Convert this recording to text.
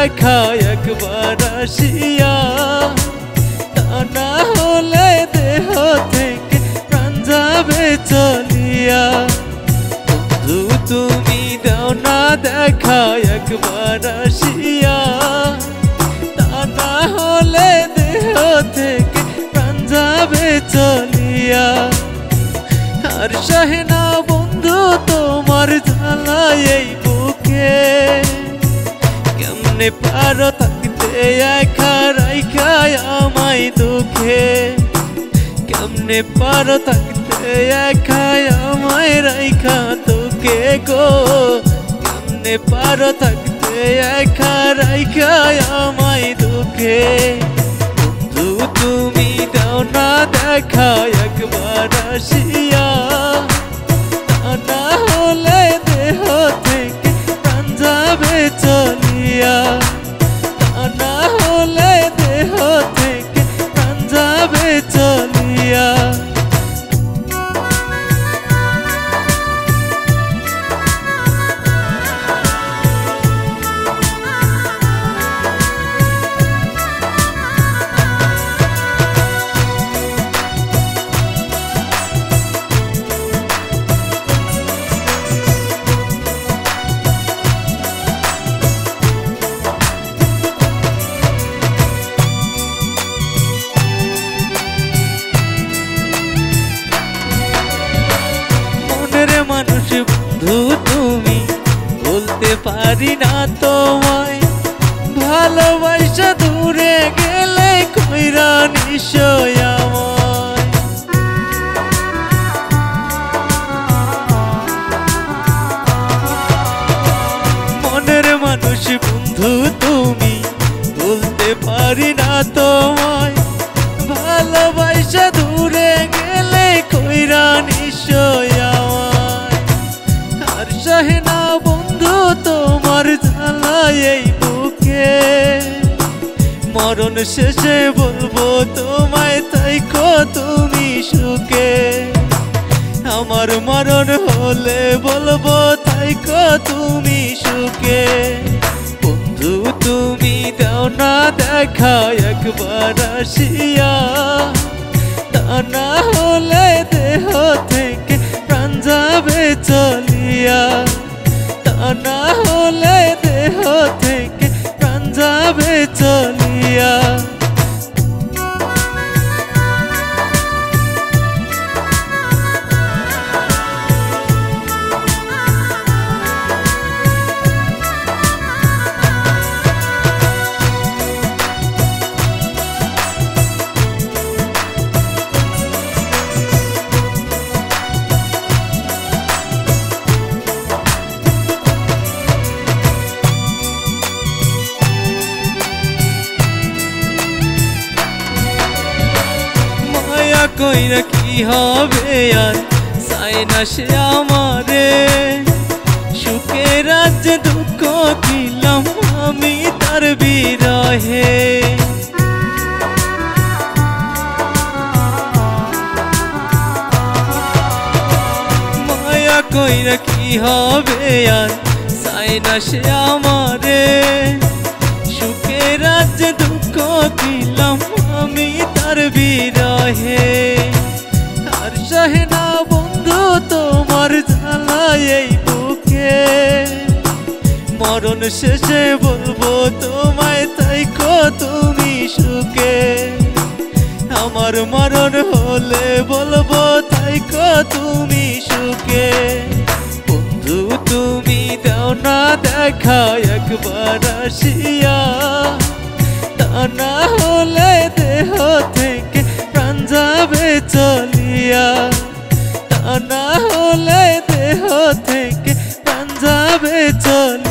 দেখা একবার আসিয়া, তা না হলে দেহ থেকে প্রাণ যাবে চলিয়া। বন্ধু তুমি দাও না দেখা একবার আসিয়া, তা না হলে দেহ থেকে প্রাণ যাবে চলিয়া। আর সহে না বন্ধু তোমার জ্বালা এই বুকে, কেমনে পারো থাকতে একা রাইখা আমায় দুঃখে, কেমনে পারো থাকতে একা আমায় রাইখা দুঃখে গো, কেমনে পারো থাকতে একা রাইখা আমায় দুঃখে। বন্ধু তুমি দাও না দেখা একবার আসিয়া, তা না হলে দেহ থেকে প্রাণ যাবে চলিয়া, তা না হলে দেহ থেকে প্রাণ যাবে চলিয়া। মানুষ বন্ধু তুমি বলতে পারি না তোমায়, ভালোবাসা দূরে গেলে কইরা নিশ্চয় আমায়। মনের মানুষ বন্ধু তুমি বলতে পারি না তোমায়, ভালোবাসা দূরে গেলে কইরা নিশ্চয় সহে না বন্ধু তোমার জ্বালা এই বুকে, মরণ শেষে বলবো তোমায় তাইকো তুমি সুখে। আমার মরণ হলে বলবো তাইকো তুমি সুখে। বন্ধু তুমি দাও না দেখা একবার আসিয়া, তা না হলে দেহ থেকে প্রাণ যাবে চলিয়া, তা না হলে দেহ থেকে প্রাণ যাবে চলিয়া। কইরা কি হবে আর চাই না সে আমারে, সুখে রাজ্যে দুঃখ দিলাম আমি তার বিরহে। মায়া কইরা কি হবে আর চাই না সে আমারে, সুখে রাজ্যে দুঃখ দিলাম আমি তার বিরহে। আর সহে না বন্ধু তোমার জ্বালা এই বুকে, মরণ শেষে বলবো তোমায় তাইকো তুমি সুখে। আমার মরণ হলে বলবো তাইকো তুমি সুখে। বন্ধু তুমি দাও না দেখা একবার আসিয়া, তা না হলে দেহ থেকে প্রাণ যাবে চলিয়া, তা না হলে দেহ থেকে প্রাণ যাবে চলিয়া।